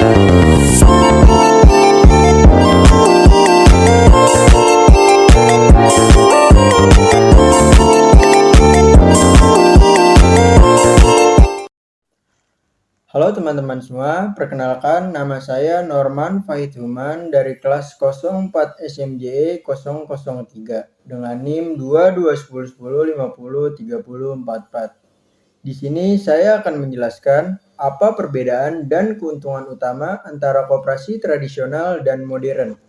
Halo teman-teman semua, perkenalkan nama saya Norman Fahid Human dari kelas 04 SMJE 003 dengan NIM 221010503044. Di sini saya akan menjelaskan apa perbedaan dan keuntungan utama antara koperasi tradisional dan modern.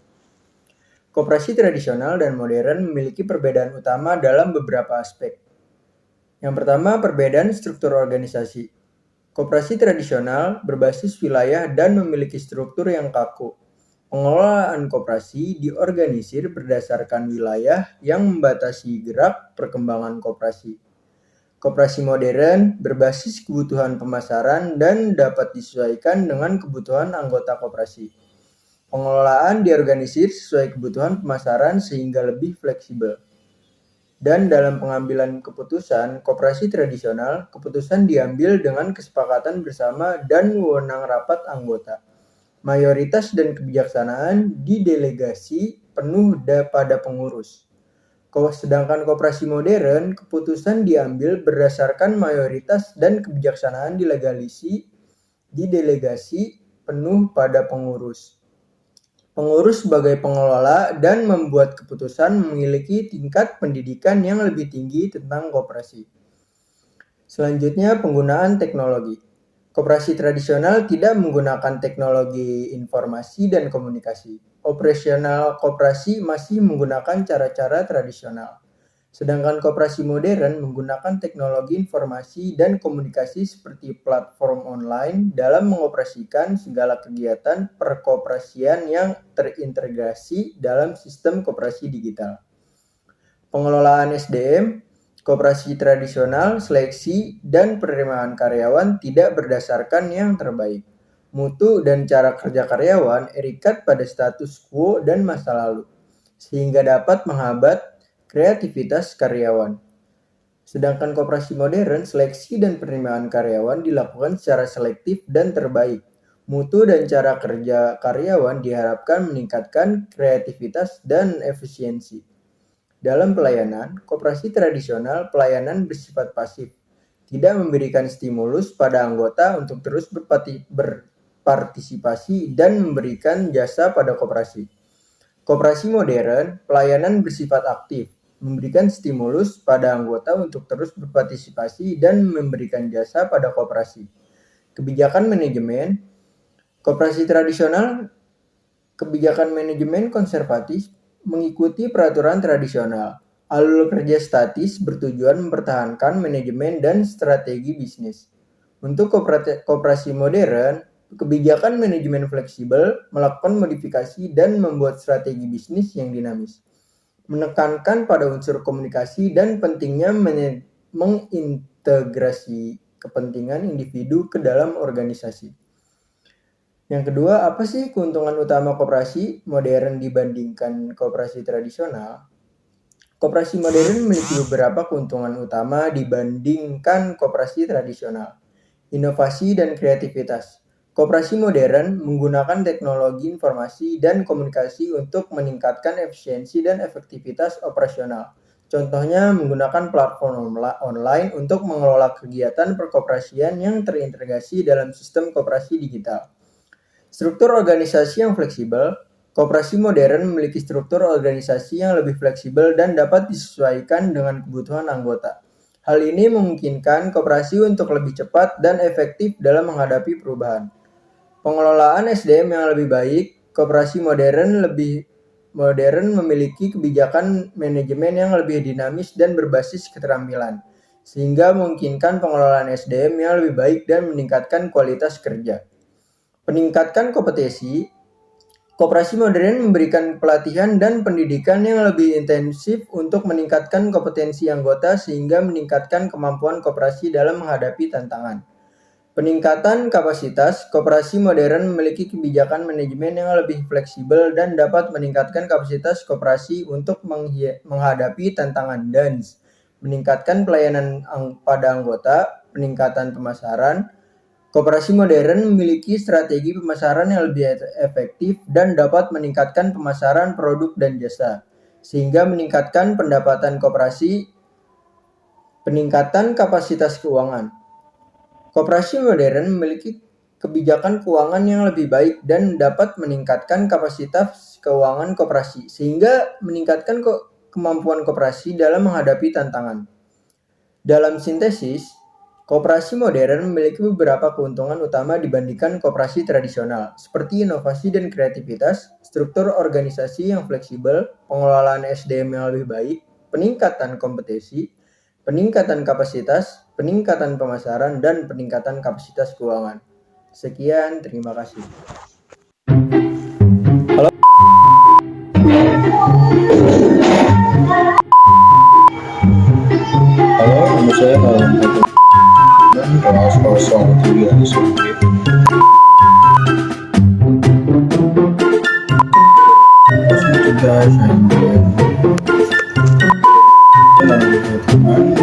Koperasi tradisional dan modern memiliki perbedaan utama dalam beberapa aspek. Yang pertama, perbedaan struktur organisasi. Koperasi tradisional berbasis wilayah dan memiliki struktur yang kaku. Pengelolaan koperasi diorganisir berdasarkan wilayah yang membatasi gerak perkembangan koperasi. Koperasi modern berbasis kebutuhan pemasaran dan dapat disesuaikan dengan kebutuhan anggota koperasi. Pengelolaan diorganisir sesuai kebutuhan pemasaran sehingga lebih fleksibel. Dan dalam pengambilan keputusan, koperasi tradisional, keputusan diambil dengan kesepakatan bersama dan wewenang rapat anggota. Mayoritas dan kebijaksanaan didelegasi penuh pada pengurus. Sedangkan koperasi modern, keputusan diambil berdasarkan mayoritas dan kebijaksanaan didelegasi penuh pada pengurus. Pengurus sebagai pengelola dan membuat keputusan memiliki tingkat pendidikan yang lebih tinggi tentang koperasi. Selanjutnya, penggunaan teknologi. Koperasi tradisional tidak menggunakan teknologi informasi dan komunikasi. Operasional koperasi masih menggunakan cara-cara tradisional. Sedangkan koperasi modern menggunakan teknologi informasi dan komunikasi seperti platform online dalam mengoperasikan segala kegiatan perkoperasian yang terintegrasi dalam sistem koperasi digital. Pengelolaan SDM, koperasi tradisional, seleksi, dan penerimaan karyawan tidak berdasarkan yang terbaik. Mutu dan cara kerja karyawan terikat pada status quo dan masa lalu, sehingga dapat menghambat kreativitas karyawan. Sedangkan koperasi modern, seleksi dan penerimaan karyawan dilakukan secara selektif dan terbaik. Mutu dan cara kerja karyawan diharapkan meningkatkan kreativitas dan efisiensi. Dalam pelayanan, koperasi tradisional pelayanan bersifat pasif, tidak memberikan stimulus pada anggota untuk terus berpartisipasi dan memberikan jasa pada koperasi. Koperasi modern, pelayanan bersifat aktif, memberikan stimulus pada anggota untuk terus berpartisipasi dan memberikan jasa pada koperasi. Kebijakan manajemen, koperasi tradisional, kebijakan manajemen konservatif mengikuti peraturan tradisional. Alur kerja statis bertujuan mempertahankan manajemen dan strategi bisnis. Untuk koperasi modern, kebijakan manajemen fleksibel, melakukan modifikasi dan membuat strategi bisnis yang dinamis. Menekankan pada unsur komunikasi dan pentingnya mengintegrasi kepentingan individu ke dalam organisasi. Yang kedua, apa sih keuntungan utama koperasi modern dibandingkan koperasi tradisional? Koperasi modern memiliki beberapa keuntungan utama dibandingkan koperasi tradisional. Inovasi dan kreativitas. Koperasi modern menggunakan teknologi informasi dan komunikasi untuk meningkatkan efisiensi dan efektivitas operasional. Contohnya menggunakan platform online untuk mengelola kegiatan perkoperasian yang terintegrasi dalam sistem koperasi digital. Struktur organisasi yang fleksibel. Koperasi modern memiliki struktur organisasi yang lebih fleksibel dan dapat disesuaikan dengan kebutuhan anggota. Hal ini memungkinkan koperasi untuk lebih cepat dan efektif dalam menghadapi perubahan. Pengelolaan SDM yang lebih baik, koperasi modern memiliki kebijakan manajemen yang lebih dinamis dan berbasis keterampilan, sehingga memungkinkan pengelolaan SDM yang lebih baik dan meningkatkan kualitas kerja. Peningkatkan kompetensi, koperasi modern memberikan pelatihan dan pendidikan yang lebih intensif untuk meningkatkan kompetensi anggota sehingga meningkatkan kemampuan koperasi dalam menghadapi tantangan. Peningkatan kapasitas, koperasi modern memiliki kebijakan manajemen yang lebih fleksibel dan dapat meningkatkan kapasitas koperasi untuk menghadapi tantangan dan meningkatkan pelayanan pada anggota, peningkatan pemasaran, Koperasi modern memiliki strategi pemasaran yang lebih efektif dan dapat meningkatkan pemasaran produk dan jasa, sehingga meningkatkan pendapatan koperasi, peningkatan kapasitas keuangan. Koperasi modern memiliki kebijakan keuangan yang lebih baik dan dapat meningkatkan kapasitas keuangan koperasi, sehingga meningkatkan kemampuan koperasi dalam menghadapi tantangan. Dalam sintesis, koperasi modern memiliki beberapa keuntungan utama dibandingkan koperasi tradisional, seperti inovasi dan kreativitas, struktur organisasi yang fleksibel, pengelolaan SDM yang lebih baik, peningkatan kompetensi, peningkatan kapasitas, peningkatan pemasaran, dan peningkatan kapasitas keuangan. Sekian, terima kasih. Halo. Halo, nama saya kelas 03 SMP. Terus mencegah saya teman